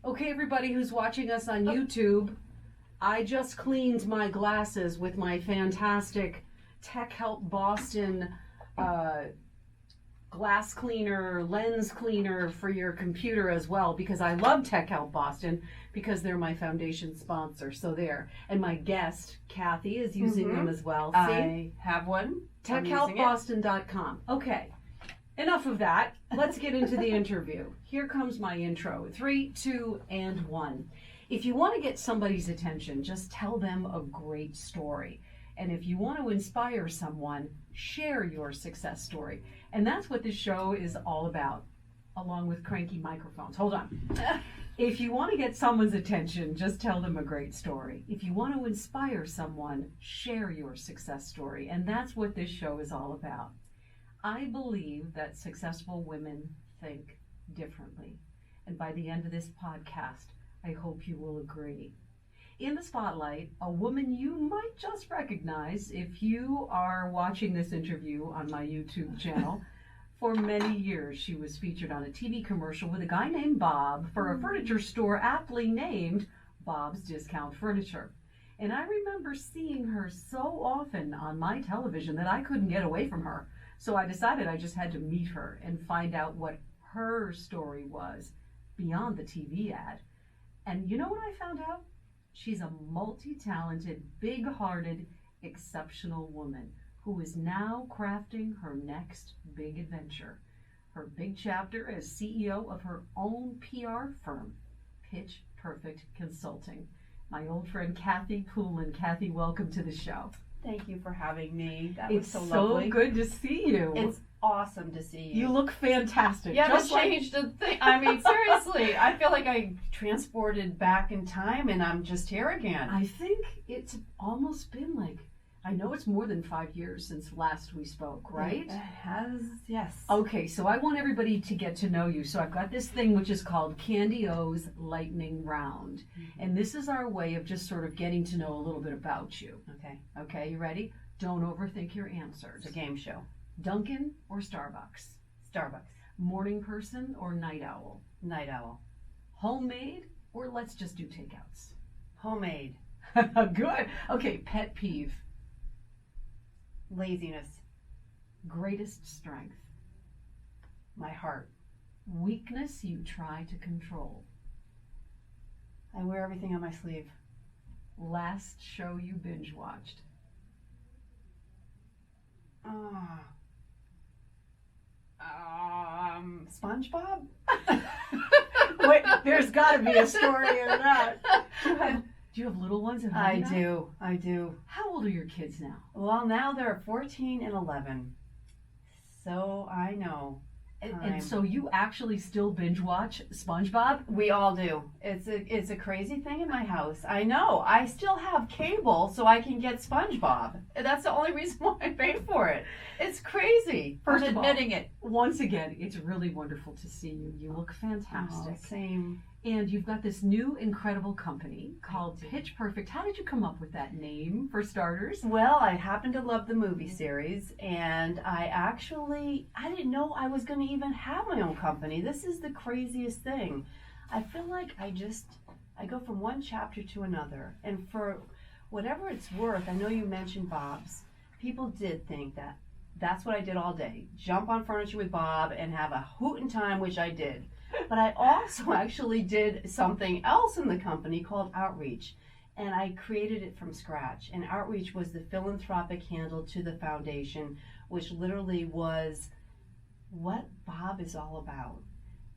Okay, everybody who's watching us on YouTube, I just cleaned my glasses with my fantastic Tech Help Boston glass cleaner, lens cleaner for your computer as well, because I love Tech Help Boston because they're my foundation sponsor. So there. And my guest, Cathy, is using them as well. See? I have one. TechHelpBoston.com. Okay. Enough of that. Let's get into the interview. Here comes my intro. 3, 2, and 1. If you want to get somebody's attention, just tell them a great story. And if you want to inspire someone, share your success story. And that's what this show is all about, along with cranky microphones. Hold on. If you want to get someone's attention, just tell them a great story. If you want to inspire someone, share your success story. And that's what this show is all about. I believe that successful women think differently. And by the end of this podcast, I hope you will agree. In the spotlight, a woman you might just recognize if you are watching this interview on my YouTube channel. For many years, she was featured on a TV commercial with a guy named Bob for a furniture store aptly named Bob's Discount Furniture. And I remember seeing her so often on my television that I couldn't get away from her. So I decided I just had to meet her and find out what her story was beyond the TV ad. And you know what I found out? She's a multi-talented, big-hearted, exceptional woman who is now crafting her next big adventure. Her big chapter as CEO of her own PR firm, Pitch Perfect Consulting. My old friend Cathy Poulin. Cathy, welcome to the show. Thank you for having me. That It's was so lovely. good to see you. It's awesome to see you. You look fantastic. You haven't Just like changed a thing. I mean, seriously, I feel like I transported back in time and I'm just here again. I think it's almost been like, I know it's more than 5 years since last we spoke, right? It has, yes. Okay, so I want everybody to get to know you. So I've got this thing which is called Candy O's Lightning Round. And this is our way of just sort of getting to know a little bit about you. Okay. Okay, you ready? Don't overthink your answers. It's a game show. Dunkin' or Starbucks? Starbucks. Morning person or night owl? Night owl. Homemade or let's just do takeouts? Homemade. Good. Okay, pet peeve. Laziness. Greatest strength. My heart. Weakness you try to control. I wear everything on my sleeve. Last show you binge watched. SpongeBob? Wait, there's got to be a story in that. Do you have little ones at home I now? I do. How old are your kids now? Well, now they're 14 and 11. So I know. And so you actually still binge watch SpongeBob? We all do. It's a crazy thing in my house. I know. I still have cable so I can get SpongeBob. That's the only reason why I paid for it. It's crazy. First I'm of admitting it. Once again, it's really wonderful to see you. You look fantastic. Oh, same. And you've got this new incredible company called Pitch Perfect. How did you come up with that name, for starters? Well, I happen to love the movie series, and I didn't know I was going to even have my own company. This is the craziest thing. I feel like I go from one chapter to another, and for whatever it's worth, I know you mentioned Bob's. People did think that that's what I did all day. Jump on furniture with Bob and have a hootin' time, which I did. But I also actually did something else in the company called Outreach, and I created it from scratch. And Outreach was the philanthropic handle to the foundation, which literally was what Bob is all about.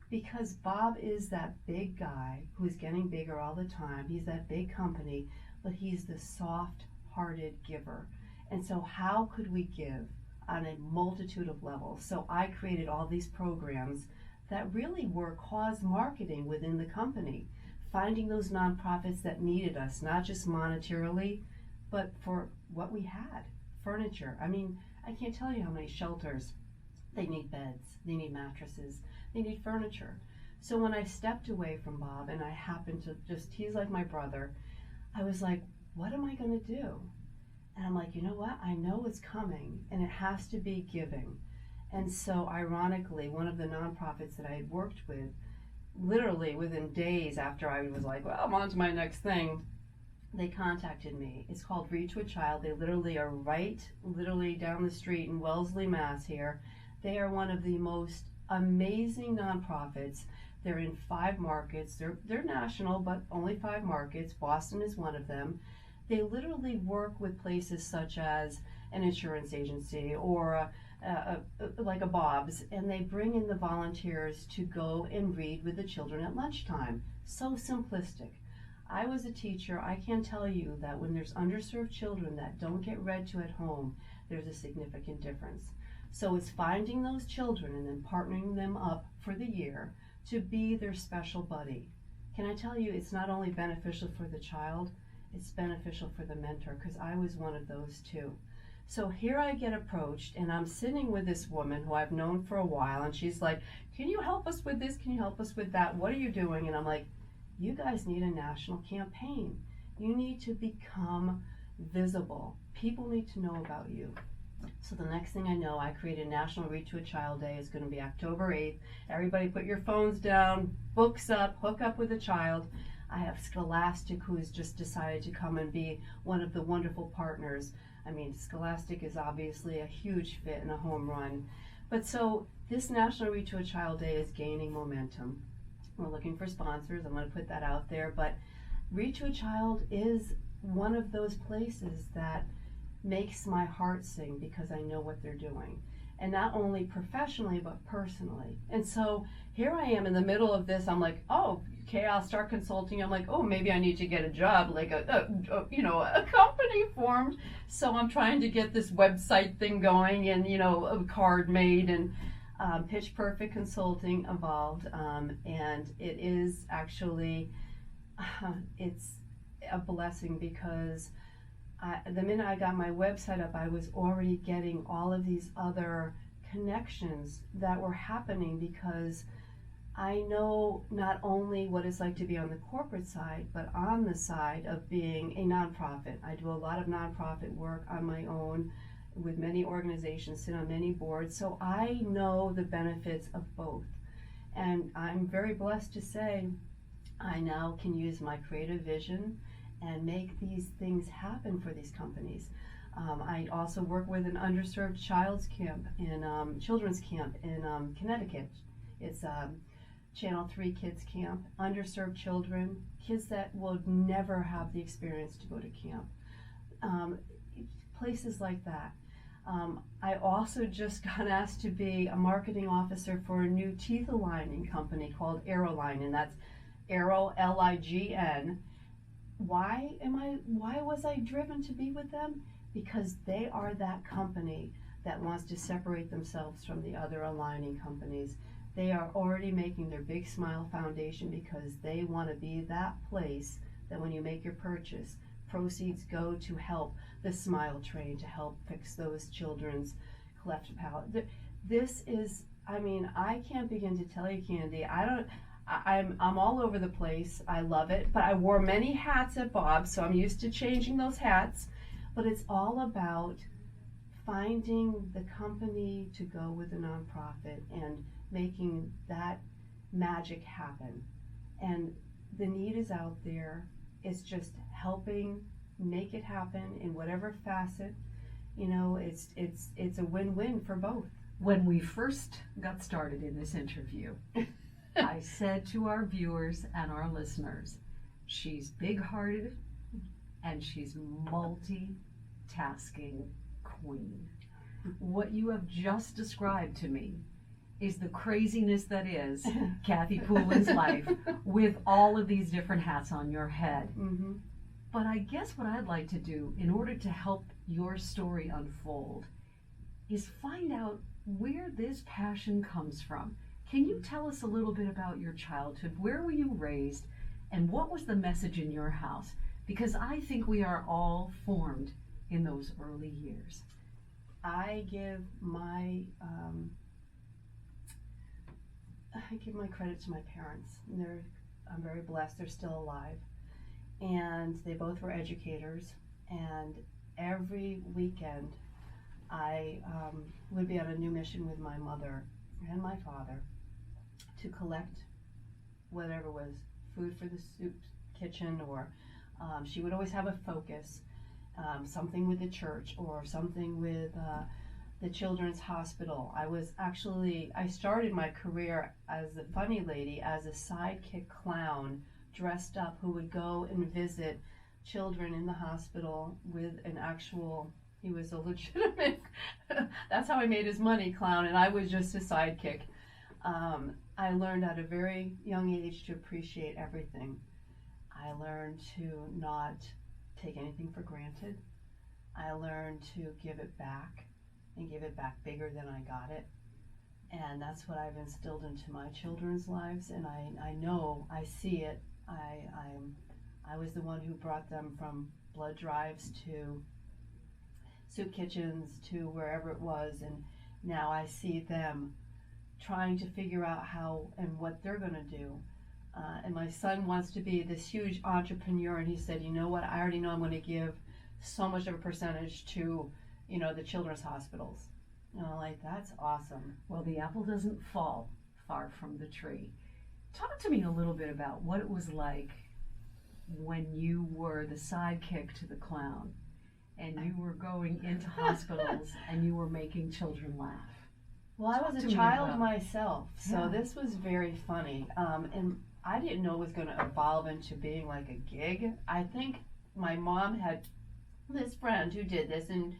Because Bob is that big guy who's getting bigger all the time. He's that big company, but he's the soft-hearted giver. And so how could we give on a multitude of levels? So I created all these programs that really were cause marketing within the company, finding those nonprofits that needed us, not just monetarily, but for what we had, furniture. I mean, I can't tell you how many shelters, they need beds, they need mattresses, they need furniture. So when I stepped away from Bob and I happened to he's like my brother, I was like, what am I gonna do? And I'm like, you know what? I know it's coming and it has to be giving. And so ironically, one of the nonprofits that I had worked with literally within days after I was like, well, I'm on to my next thing, they contacted me. It's called Read to a Child. They literally are literally down the street in Wellesley, Mass. Here. They are one of the most amazing nonprofits. They're in 5 markets. They're national, but only 5 markets. Boston is one of them. They literally work with places such as an insurance agency or like a Bob's, and they bring in the volunteers to go and read with the children at lunchtime. So simplistic. I was a teacher. I can tell you that when there's underserved children that don't get read to at home, there's a significant difference. So it's finding those children and then partnering them up for the year to be their special buddy. Can I tell you, it's not only beneficial for the child, it's beneficial for the mentor, because I was one of those too. So here I get approached, and I'm sitting with this woman who I've known for a while, and she's like, can you help us with this? Can you help us with that? What are you doing? And I'm like, you guys need a national campaign. You need to become visible. People need to know about you. So the next thing I know, I created National Read to a Child Day. It's going to be October 8th. Everybody put your phones down, books up, hook up with a child. I have Scholastic, who has just decided to come and be one of the wonderful partners. I mean, Scholastic is obviously a huge fit and a home run. But so this National Read to a Child Day is gaining momentum. We're looking for sponsors. I'm going to put that out there. But Read to a Child is one of those places that makes my heart sing because I know what they're doing. And not only professionally, but personally. And so here I am in the middle of this. I'm like, oh, okay, I'll start consulting. I'm like, oh, maybe I need to get a job, like a company formed. So I'm trying to get this website thing going and, a card made, and Pitch Perfect Consulting evolved. And it is actually, it's a blessing because the minute I got my website up, I was already getting all of these other connections that were happening because I know not only what it's like to be on the corporate side, but on the side of being a nonprofit. I do a lot of nonprofit work on my own with many organizations, sit on many boards, so I know the benefits of both. And I'm very blessed to say I now can use my creative vision and make these things happen for these companies. I also work with an underserved children's camp in Connecticut. It's Channel 3 Kids Camp, underserved children, kids that will never have the experience to go to camp. Places like that. I also just got asked to be a marketing officer for a new teeth aligning company called Aeroline, and that's Aero, L-I-G-N. Why was I driven to be with them? Because they are that company that wants to separate themselves from the other aligning companies. They are already making their Big Smile Foundation because they want to be that place that when you make your purchase, proceeds go to help the Smile Train, to help fix those children's cleft palate. This is, I can't begin to tell you, Candy. I'm all over the place. I love it, but I wore many hats at Bob's, so I'm used to changing those hats. But it's all about finding the company to go with a nonprofit and making that magic happen. And the need is out there. It's just helping make it happen in whatever facet. It's a win-win for both. When we first got started in this interview, I said to our viewers and our listeners, she's big-hearted and she's multitasking queen. What you have just described to me is the craziness that is Cathy Poulin's life with all of these different hats on your head. Mm-hmm. But I guess what I'd like to do in order to help your story unfold is find out where this passion comes from. Can you tell us a little bit about your childhood? Where were you raised, and what was the message in your house? Because I think we are all formed in those early years. I give my credit to my parents. I'm very blessed. They're still alive, and they both were educators. And every weekend, I would be on a new mission with my mother and my father to collect whatever was food for the soup kitchen, or she would always have a focus, something with the church or something with the children's hospital. I started my career as a funny lady, as a sidekick clown dressed up who would go and visit children in the hospital with an actual, he was a legitimate, that's how I made his money, clown, and I was just a sidekick. I learned at a very young age to appreciate everything. I learned to not take anything for granted. I learned to give it back, and give it back bigger than I got it. And that's what I've instilled into my children's lives, and I know, I see it. I was the one who brought them from blood drives to soup kitchens to wherever it was, and now I see them trying to figure out how and what they're going to do. And my son wants to be this huge entrepreneur, and he said, you know what, I already know I'm going to give so much of a percentage to, the children's hospitals. And I'm like, that's awesome. Well, the apple doesn't fall far from the tree. Talk to me a little bit about what it was like when you were the sidekick to the clown and you were going into hospitals and you were making children laugh. Well, I was a child myself, so this was very funny. And I didn't know it was going to evolve into being like a gig. I think my mom had this friend who did this, and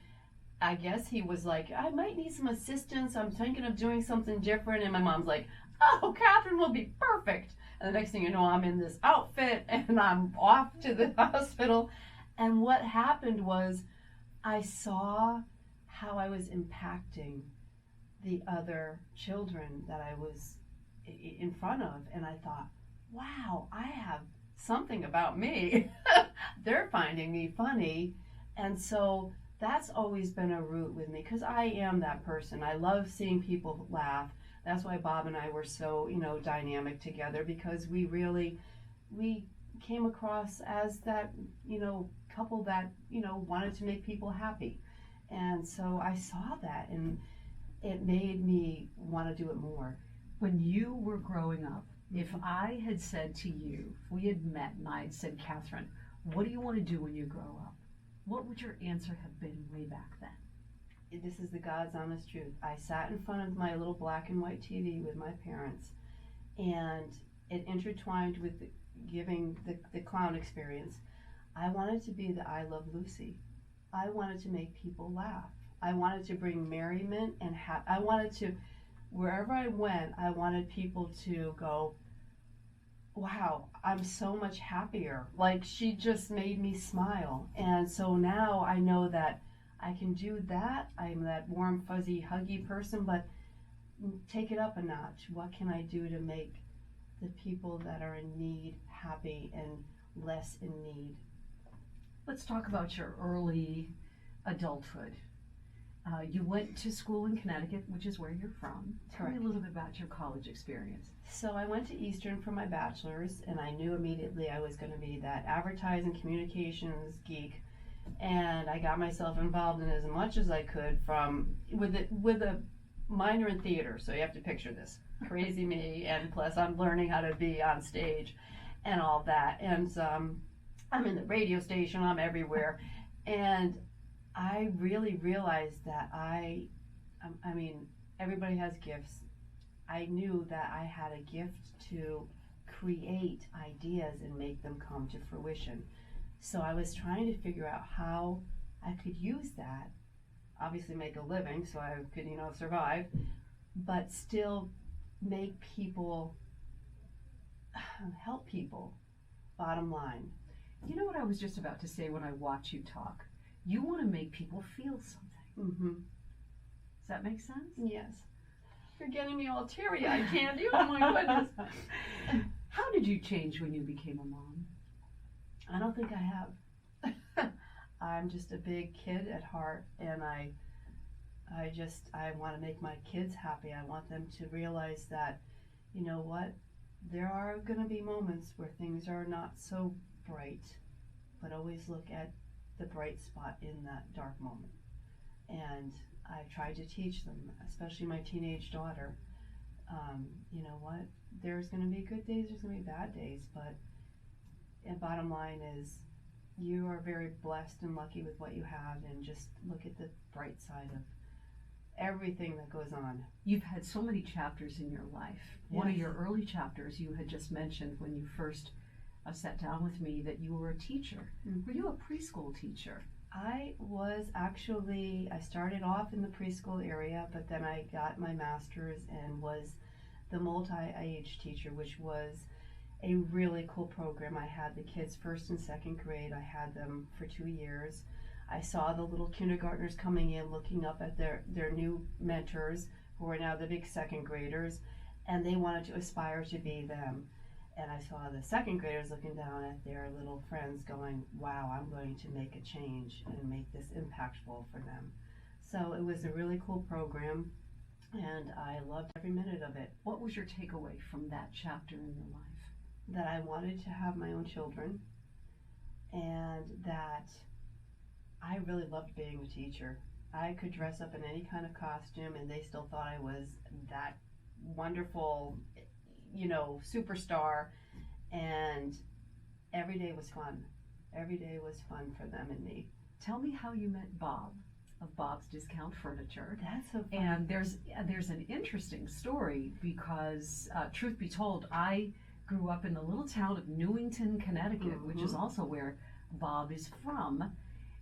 I guess he was like, I might need some assistance. I'm thinking of doing something different. And my mom's like, oh, Catherine will be perfect. And the next thing you know, I'm in this outfit and I'm off to the hospital. And what happened was I saw how I was impacting the other children that I was in front of. And I thought, wow, I have something about me. They're finding me funny. And so that's always been a root with me, because I am that person. I love seeing people laugh. That's why Bob and I were so, dynamic together, because we came across as that, couple that, wanted to make people happy. And so I saw that, and it made me want to do it more. When you were growing up, if I had said to you, if we had met and I had said, Catherine, what do you want to do when you grow up? What would your answer have been way back then? This is the God's honest truth. I sat in front of my little black and white TV with my parents, and it intertwined with giving the clown experience. I wanted to be the I Love Lucy. I wanted to make people laugh. I wanted to bring merriment and I wanted to, wherever I went, I wanted people to go, wow, I'm so much happier. Like, she just made me smile. And so now I know that I can do that. I'm that warm, fuzzy, huggy person, but take it up a notch. What can I do to make the people that are in need happy and less in need? Let's talk about your early adulthood. You went to school in Connecticut, which is where you're from. Tell me a little bit about your college experience. So I went to Eastern for my bachelor's, and I knew immediately I was going to be that advertising communications geek. And I got myself involved in as much as I could, with a minor in theater. So you have to picture this crazy me, and plus I'm learning how to be on stage and all that. And I'm in the radio station. I'm everywhere, and I really realized that I mean, everybody has gifts. I knew that I had a gift to create ideas and make them come to fruition. So I was trying to figure out how I could use that, obviously make a living so I could, survive, but still make people, help people, bottom line. You know what I was just about to say when I watch you talk? You want to make people feel something. Mm-hmm. Does that make sense? Yes. You're getting me all teary-eyed, Candy. Oh my goodness. How did you change when you became a mom? I don't think I have. I'm just a big kid at heart, and I want to make my kids happy. I want them to realize that, you know what, there are going to be moments where things are not so bright, but always look at the bright spot in that dark moment. And I try to teach them, especially my teenage daughter, you know what? There's going to be good days, there's going to be bad days, but the bottom line is you are very blessed and lucky with what you have, and just look at the bright side of everything that goes on. You've had so many chapters in your life. One of Yes. your early chapters you had just mentioned when you first sat down with me that you were a teacher. Were you a preschool teacher? I was actually, I started off in the preschool area, but then I got my master's and was the multi-age teacher, which was a really cool program. I had the kids first and second grade. I had them for 2 years. I saw the little kindergartners coming in, looking up at their new mentors, who are now the big second graders, and they wanted to aspire to be them. And I saw the second graders looking down at their little friends going, wow, I'm going to make a change and make this impactful for them. So it was a really cool program, and I loved every minute of it. What was your takeaway from that chapter in your life? That I wanted to have my own children, and that I really loved being a teacher. I could dress up in any kind of costume and they still thought I was that wonderful, superstar, and every day was fun. Every day was fun for them and me. Tell me how you met Bob of Bob's Discount Furniture. That's so fun. And there's an interesting story because, truth be told, I grew up in the little town of Newington, Connecticut, which is also where Bob is from.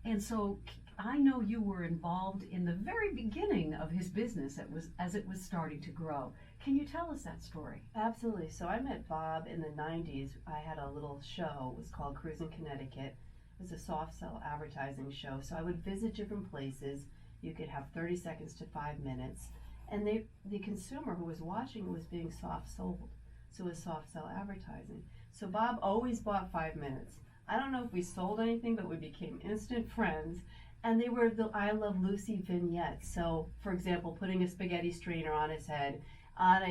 And so I know you were involved in the very beginning of his business as it was starting to grow. Can you tell us that story? Absolutely. So I met Bob in the 90s. I had a little show. It was called Cruising Connecticut. It was a soft sell advertising show. So I would visit different places. You could have 30 seconds to 5 minutes. And the consumer who was watching was being soft sold. So it was soft sell advertising. So Bob always bought 5 minutes. I don't know if we sold anything, but we became instant friends. And they were the I Love Lucy vignettes. So, for example, putting a spaghetti strainer on his head, on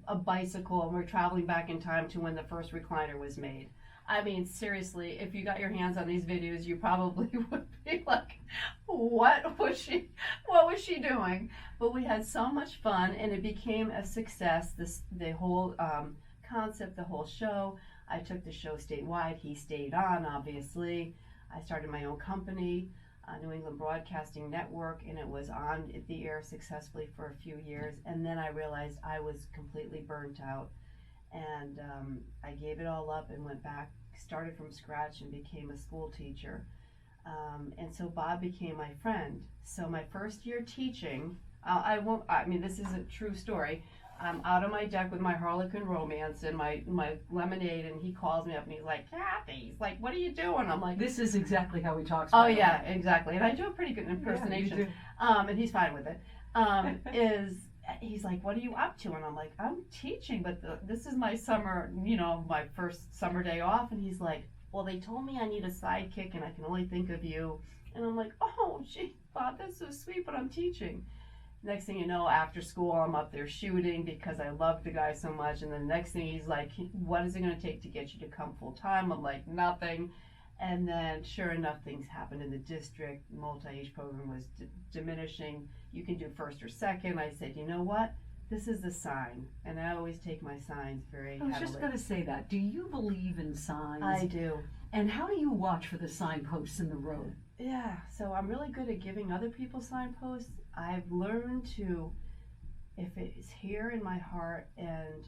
a bicycle, and we're traveling back in time to when the first recliner was made. I mean, seriously, if you got your hands on these videos, you probably would be like, what was she doing? But we had so much fun, and it became a success. The whole concept, the whole show. I took the show statewide. He stayed on, obviously. I started my own company, New England Broadcasting Network, and it was on the air successfully for a few years. And then I realized I was completely burnt out. And I gave it all up and went back, started from scratch, and became a school teacher. And so Bob became my friend. So my first year teaching, this is a true story. I'm out on my deck with my Harlequin romance and my lemonade, and he calls me up and he's like, Cathy, he's like, what are you doing? I'm like, This is exactly how he talks. oh yeah, exactly. And I do a pretty good impersonation. Yeah, you do. And he's fine with it. He's like, what are you up to? And I'm like, I'm teaching, but this is my summer, my first summer day off. And he's like, well, they told me I need a sidekick and I can only think of you. And I'm like, oh, gee, Bob, that's so sweet, but I'm teaching. Next thing you know, after school, I'm up there shooting because I love the guy so much. And then the next thing he's like, what is it going to take to get you to come full time? I'm like, nothing. And then sure enough, things happened in the district. The multi-age program was diminishing. You can do first or second. I said, you know what? This is a sign. And I always take my signs very I was heavily. just going to say that. Do you believe in signs? I do. And how do you watch for the signposts in the road? Yeah, so I'm really good at giving other people signposts. I've learned to, if it's here in my heart and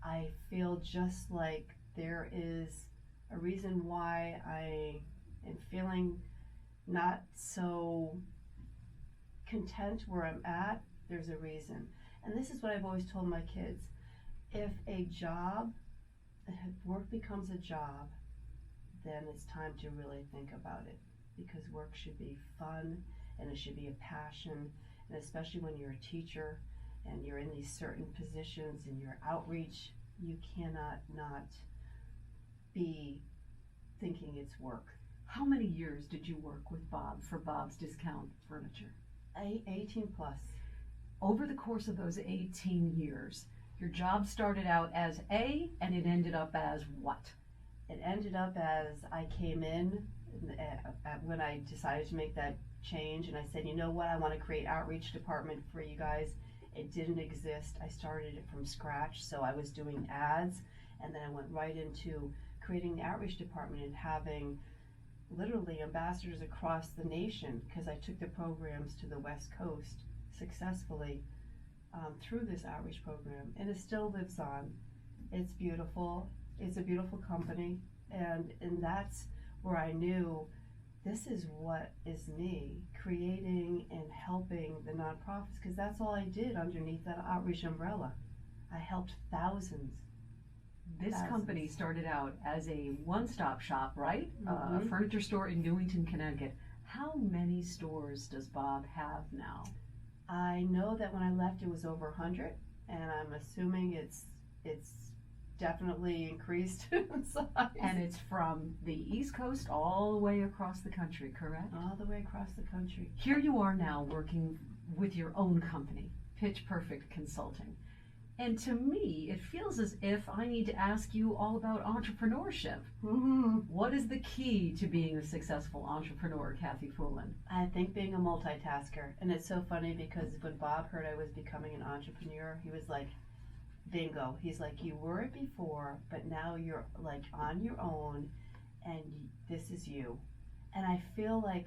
I feel just like there is a reason why I am feeling not so content where I'm at, there's a reason. And this is what I've always told my kids. If work becomes a job, then it's time to really think about it. Because work should be fun and it should be a passion, and especially when you're a teacher and you're in these certain positions in your outreach, you cannot not be thinking it's work. How many years did you work with Bob for Bob's Discount Furniture? 18 plus. Over the course of those 18 years, your job started out as A and it ended up as what? It ended up as I came in when I decided to make that change, and I said, you know what, I want to create outreach department for you guys It didn't exist. I started it from scratch. So I was doing ads, and then I went right into creating the outreach department and having literally ambassadors across the nation, because I took the programs to the West Coast successfully through this outreach program, and it still lives on. It's beautiful. It's a beautiful company, and that's where I knew this is what is me, creating and helping the nonprofits, because that's all I did underneath that outreach umbrella. I helped thousands. This company started out as a one-stop shop, right? A Mhm. furniture store in Newington, Connecticut. How many stores does Bob have now? I know that when I left, it was over 100, and I'm assuming it's definitely increased in size. And it's from the East Coast all the way across the country, correct? All the way across the country. Here you are now working with your own company, Pitch Perfect Consulting. And to me, it feels as if I need to ask you all about entrepreneurship. Mm-hmm. What is the key to being a successful entrepreneur, Cathy Poulin? I think being a multitasker, and it's so funny because when Bob heard I was becoming an entrepreneur, he was like, bingo. He's like, you were it before, but now you're like on your own, and this is you. And I feel like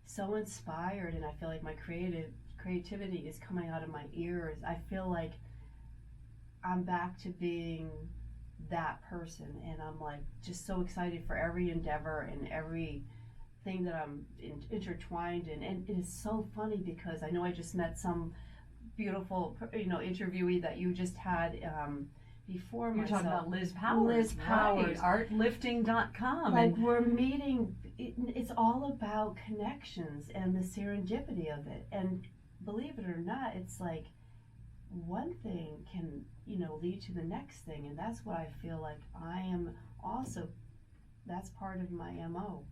so inspired, and I feel like my creativity is coming out of my ears. I feel like I'm back to being that person, and I'm like just so excited for every endeavor and everything that I'm intertwined in. And it is so funny because I know I just met some beautiful, interviewee that you just had before You're myself. talking about Liz Powers. Liz Powers. Right, artlifting.com. Like we're meeting, it's all about connections and the serendipity of it. And believe it or not, it's like one thing can, lead to the next thing. And that's what I feel like I am also, that's part of my MO.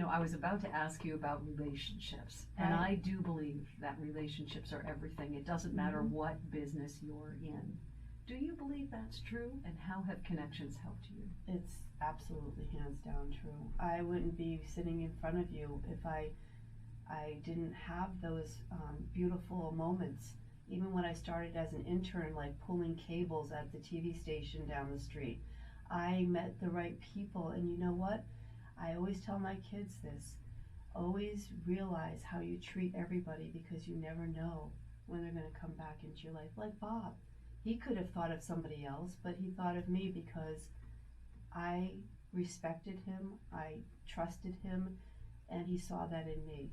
I was about to ask you about relationships, and Right. I do believe that relationships are everything. It doesn't matter what business you're in. Do you believe that's true, and how have connections helped you? It's absolutely hands down true. I wouldn't be sitting in front of you if I didn't have those beautiful moments. Even when I started as an intern, like pulling cables at the TV station down the street, I met the right people. And you know what? I always tell my kids this. Always realize how you treat everybody, because you never know when they're going to come back into your life. Like Bob. He could have thought of somebody else, but he thought of me because I respected him, I trusted him, and he saw that in me.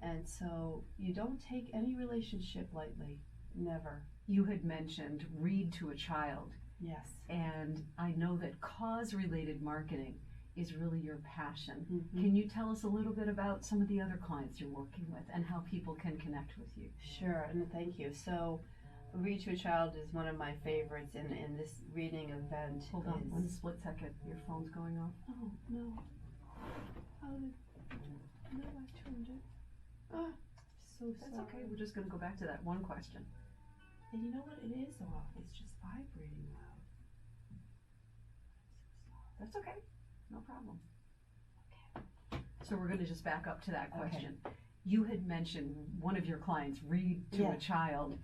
And so you don't take any relationship lightly. Never. You had mentioned read to a child, Yes. and I know that cause-related marketing is really your passion. Mhm. Can you tell us a little bit about some of the other clients you're working with and how people can connect with you? Sure, and thank you. So, Read to a Child is one of my favorites, and this reading event Hold on is... one split second. Your phone's going off. Oh, no. No, I turned it. Ah, so That's sorry. okay. We're just going to go back to that one question. And you know what? It is off. It's just vibrating loud. That's okay. No problem. So we're going to just back up to that question. You had mentioned one of your clients, read to a child,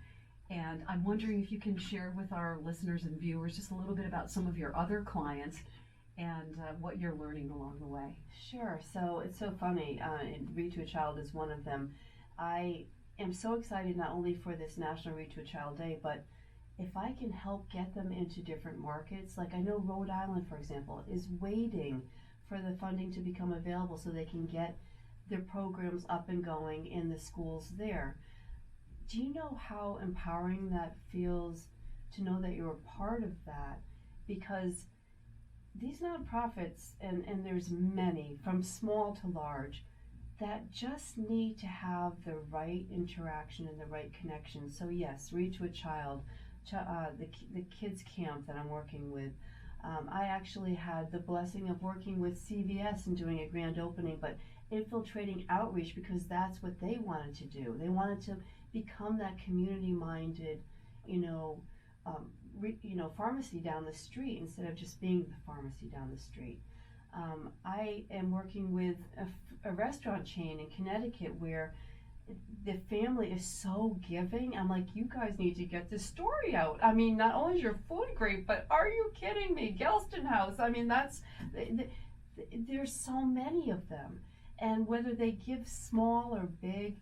and I'm wondering if you can share with our listeners and viewers just a little bit about some of your other clients and what you're learning along the way. Sure. So it's so funny. Read to a Child is one of them. I am so excited not only for this National Read to a Child Day, but if I can help get them into different markets. Like I know Rhode Island, for example, is waiting for the funding to become available so they can get their programs up and going in the schools there. Do you know how empowering that feels to know that you're a part of that? Because these nonprofits, and there's many, from small to large, that just need to have the right interaction and the right connection. So yes, Read to a Child, the kids camp that I'm working with. I actually had the blessing of working with CVS and doing a grand opening, but infiltrating outreach because that's what they wanted to do. They wanted to become that community-minded, pharmacy down the street instead of just being the pharmacy down the street. I am working with a restaurant chain in Connecticut where the family is so giving. I'm like, you guys need to get this story out. I mean, not only is your food great, but are you kidding me? Gelston House. I mean, there's so many of them. And whether they give small or big,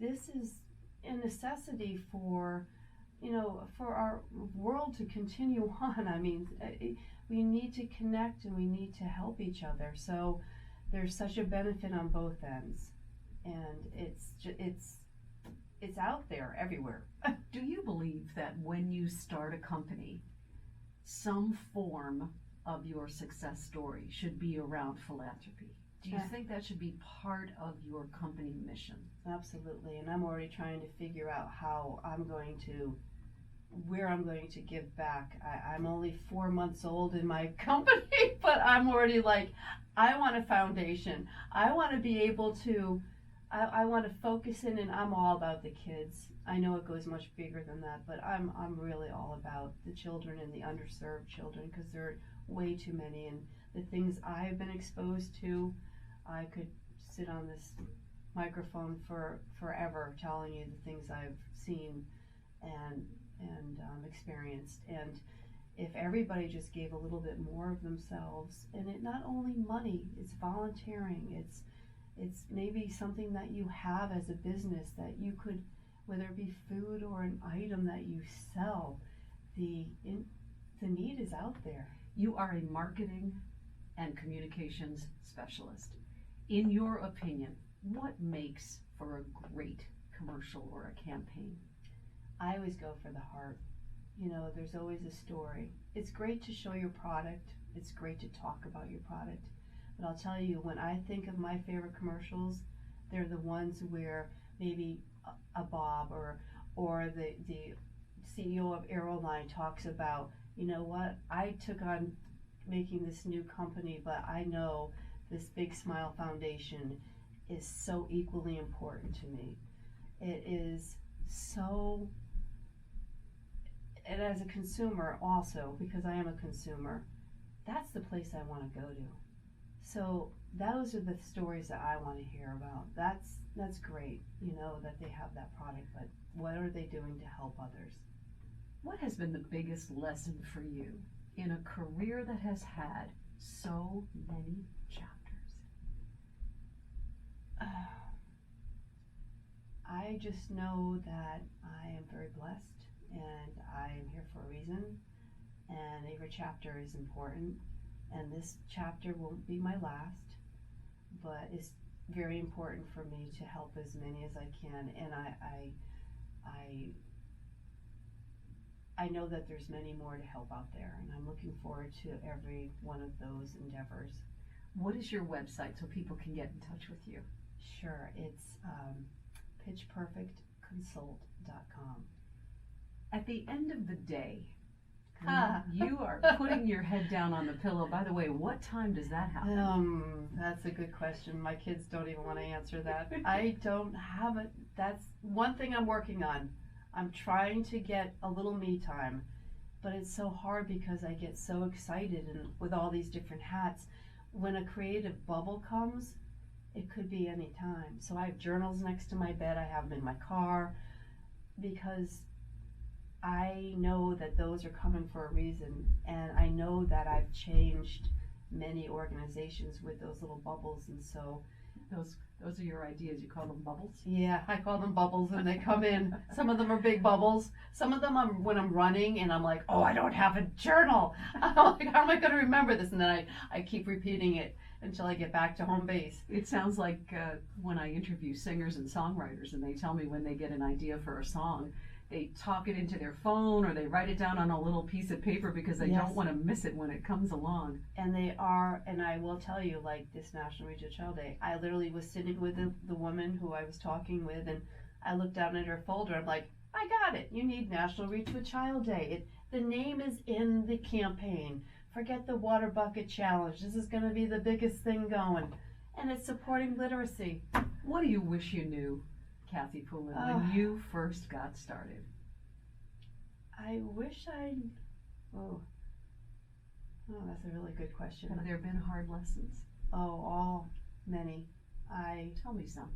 this is a necessity for, for our world to continue on. I mean, we need to connect and we need to help each other. So there's such a benefit on both ends. And it's out there everywhere. Do you believe that when you start a company, some form of your success story should be around philanthropy? Do you think that should be part of your company mission? Absolutely, and I'm already trying to figure out where I'm going to give back. I'm only 4 months old in my company, but I'm already like, I want a foundation. I want to be able to, I want to focus in, and I'm all about the kids. I know it goes much bigger than that, but I'm really all about the children and the underserved children, because there are way too many, and the things I've been exposed to, I could sit on this microphone for forever telling you the things I've seen and experienced. And if everybody just gave a little bit more of themselves, and it not only money, it's volunteering, it's maybe something that you have as a business that you could, whether it be food or an item that you sell, the need is out there. You are a marketing and communications specialist. In your opinion, what makes for a great commercial or a campaign? I always go for the heart. There's always a story. It's great to show your product. It's great to talk about your product. But I'll tell you, when I think of my favorite commercials, they're the ones where maybe a Bob or the CEO of Aeroline talks about, you know what, I took on making this new company, but I know this Big Smile Foundation is so equally important to me. It is so, and as a consumer also, because I am a consumer, that's the place I want to go to. So those are the stories that I want to hear about. That's great, that they have that product, but what are they doing to help others? What has been the biggest lesson for you in a career that has had so many chapters? I just know that I am very blessed, and I am here for a reason, and every chapter is important, and this chapter won't be my last, but it's very important for me to help as many as I can, and I know that there's many more to help out there, and I'm looking forward to every one of those endeavors. What is your website so people can get in touch with you? Sure, it's pitchperfectconsult.com. At the end of the day, you are putting your head down on the pillow. By the way, what time does that happen? That's a good question. My kids don't even want to answer that. I don't have it. That's one thing I'm working on. I'm trying to get a little me time, but it's so hard because I get so excited and with all these different hats. When a creative bubble comes, it could be any time. So I have journals next to my bed. I have them in my car because I know that those are coming for a reason, and I know that I've changed many organizations with those little bubbles, and so those are your ideas. You call them bubbles? Yeah, I call them bubbles, and they come in. Some of them are big bubbles. Some of them when I'm running and I'm like, oh, I don't have a journal. I'm like, how am I going to remember this? And then I keep repeating it until I get back to home base. It sounds like when I interview singers and songwriters, and they tell me when they get an idea for a song, they talk it into their phone or they write it down on a little piece of paper because they don't want to miss it when it comes along. And they are, and I will tell you, like this National Reach a Child Day, I literally was sitting with the woman who I was talking with, and I looked down at her folder. I'm like, I got it. You need National Reach a Child Day. The name is in the campaign. Forget the water bucket challenge. This is going to be the biggest thing going. And it's supporting literacy. What do you wish you knew, Cathy Poulin, when you first got started? I wish that's a really good question. Have there been hard lessons? Many. Tell me some.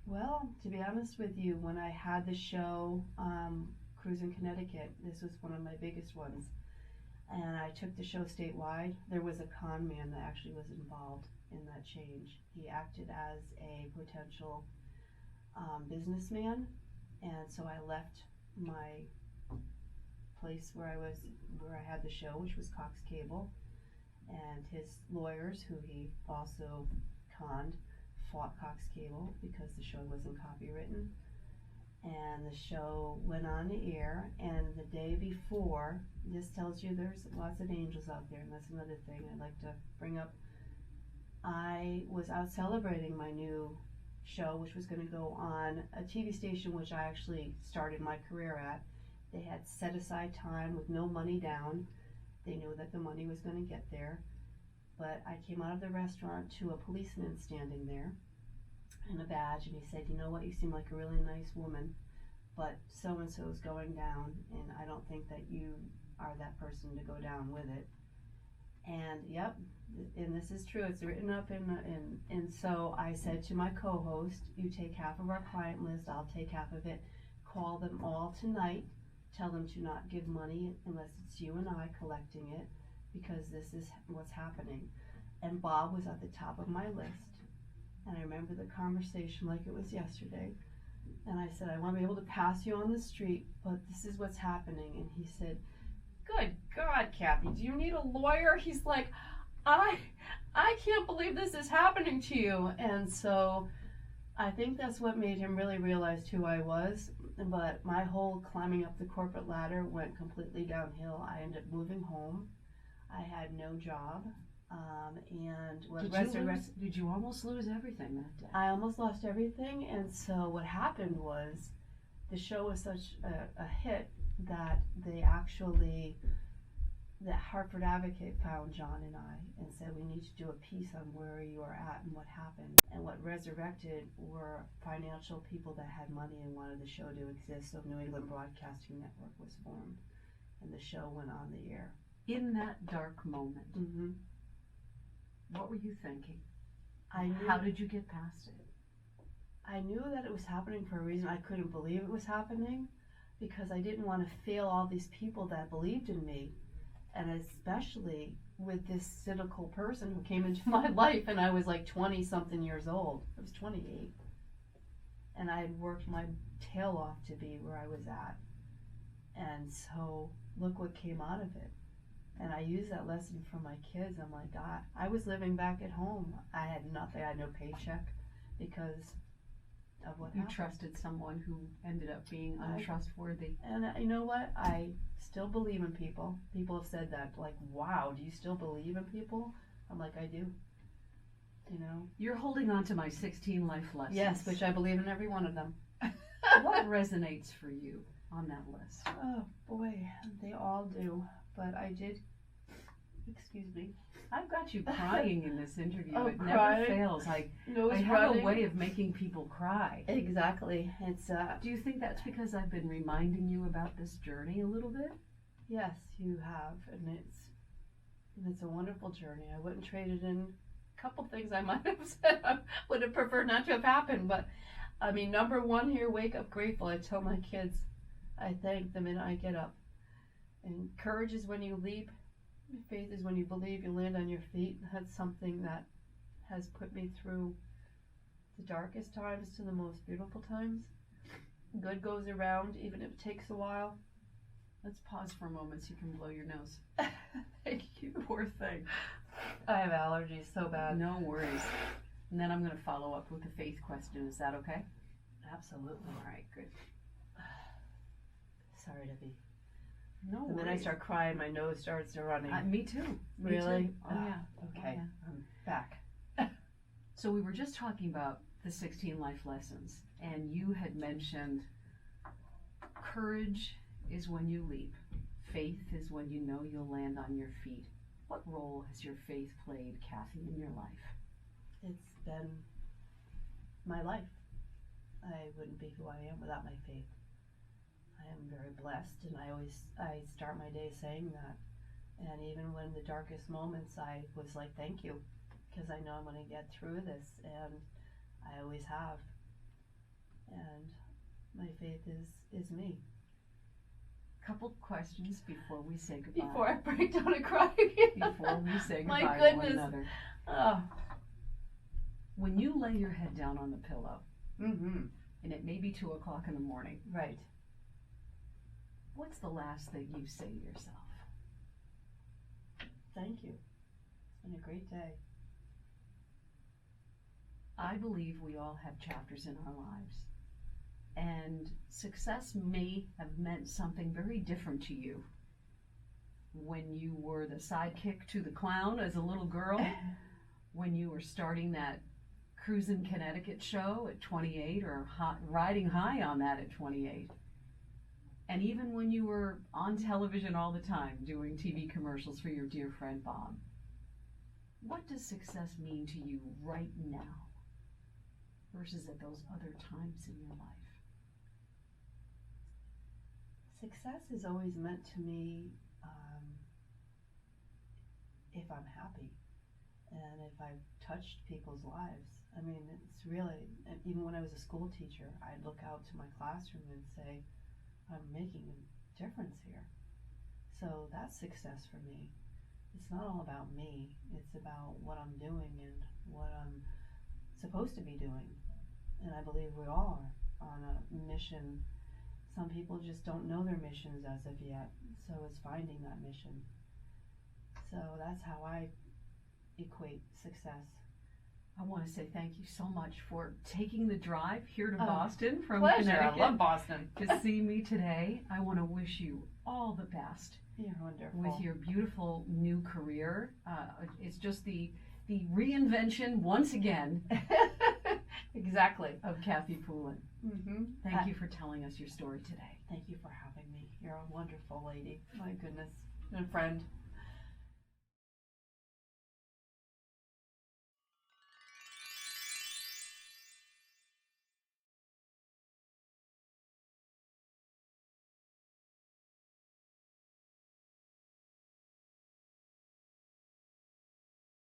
Well, to be honest with you, when I had the show, Cruise in Connecticut, this was one of my biggest ones, and I took the show statewide, there was a con man that actually was involved in that change. He acted as a potential businessman, and so I left my place where I had the show, which was Cox Cable, and his lawyers, who he also conned, fought Cox Cable because the show wasn't copywritten. And the show went on the air, and the day before, this tells you there's lots of angels out there, and that's another thing I'd like to bring up. I was out celebrating my new show, which was going to go on a TV station which I actually started my career at. They had set aside time with no money down. They knew that the money was going to get there. But I came out of the restaurant to a policeman standing there in a badge, and he said, "You know what, you seem like a really nice woman, but so-and-so is going down, and I don't think that you are that person to go down with it." And yep, and this is true, it's written up and so I said to my co-host, "You take half of our client list, I'll take half of it. Call them all tonight, tell them to not give money unless it's you and I collecting it, because this is what's happening." And Bob was at the top of my list, and I remember the conversation like it was yesterday. And I said, "I want to be able to pass you on the street, but this is what's happening." And he said, "Good God, Cathy, do you need a lawyer?" He's like, I can't believe this is happening to you." And so I think that's what made him really realize who I was. But my whole climbing up the corporate ladder went completely downhill. I ended up moving home. I had no job. And what did you almost lose everything that day? I almost lost everything. And so what happened was the show was such a hit that the Hartford Advocate found John and I and said, "We need to do a piece on where you are at and what happened." And what resurrected were financial people that had money and wanted the show to exist. So New England Broadcasting Network was formed, and the show went on the air. In that dark moment, Mm-hmm. what were you thinking? How How did you get past it? I knew that it was happening for a reason. I couldn't believe it was happening because I didn't want to fail all these people that believed in me. And especially with this cynical person who came into my life, and I was like 20 something years old. I was 28. And I had worked my tail off to be where I was at. And so look what came out of it. And I use that lesson for my kids. I'm like, God, I was living back at home. I had nothing. I had no paycheck because of what You happened. trusted someone who ended up being untrustworthy. And you know what? I still believe in people. People have said that, like, "Wow, do you still believe in people?" I'm like, I do. You know? You're holding on to my 16 life lessons. Yes, which I believe in every one of them. What resonates for you on that list? Oh, boy, they all do. But I did, excuse me. I've got you crying in this interview. Oh, It crying? never fails. I Nose have running. a way of making people cry. Exactly. It's, Do you think that's because I've been reminding you about this journey a little bit? yes, you have. And it's a wonderful journey. I wouldn't trade it in. A couple things I might have said I would have preferred not to have happened. But, I mean, number one here, wake up grateful. I tell my kids, I thank the minute I get up. And courage is when you leap. Faith is when you believe you land on your feet. That's something that has put me through the darkest times to the most beautiful times. Good goes around, even if it takes a while. Let's pause for a moment so you can blow your nose. Thank you. Poor thing. I have allergies so bad. No worries. And then I'm going to follow up with a faith question. Is that okay? Absolutely. All right, good. Sorry to be. No And then I worries. start crying, my nose starts running. Me too. Me Really? too. Oh, yeah. Okay. Oh, yeah. Back. So we were just talking about the 16 life lessons, and you had mentioned courage is when you leap. Faith is when you know you'll land on your feet. What role has your faith played, Cathy, in your life? It's been my life. I wouldn't be who I am without my faith. I am very blessed, and I start my day saying that. And even when the darkest moments, I was like, thank you, because I know I'm going to get through this, and I always have. and my faith is me. Couple questions before we say goodbye. Before I break down and cry. Before we say My goodbye to one goodness. another. Oh. When you lay your head down on the pillow, Mm-hmm. and it may be 2 o'clock in the morning, Right. what's the last thing you say to yourself? Thank you. It's been a great day. I believe we all have chapters in our lives, and success may have meant something very different to you when you were the sidekick to the clown as a little girl, when you were starting that Cruisin' Connecticut show at 28, or riding high on that at 28, and even when you were on television all the time doing TV commercials for your dear friend Bob. What does success mean to you right now versus at those other times in your life? Success is always meant to me if I'm happy and if I've touched people's lives. I mean, it's really, even when I was a school teacher, I'd look out to my classroom and say, I'm making a difference here. So that's success for me. It's not all about me. It's about what I'm doing and what I'm supposed to be doing. And I believe we all are on a mission. Some people just don't know their missions as of yet. So it's finding that mission. So that's how I equate success. I want to say thank you so much for taking the drive here to Oh, Boston from Pleasure. Connecticut I love Boston. to see me today. I want to wish you all the best You're wonderful. with your beautiful new career. It's just the reinvention once again Exactly. of Cathy Poulin. Mm-hmm. Thank you for telling us your story today. Thank you for having me. You're a wonderful lady. My goodness. And a friend.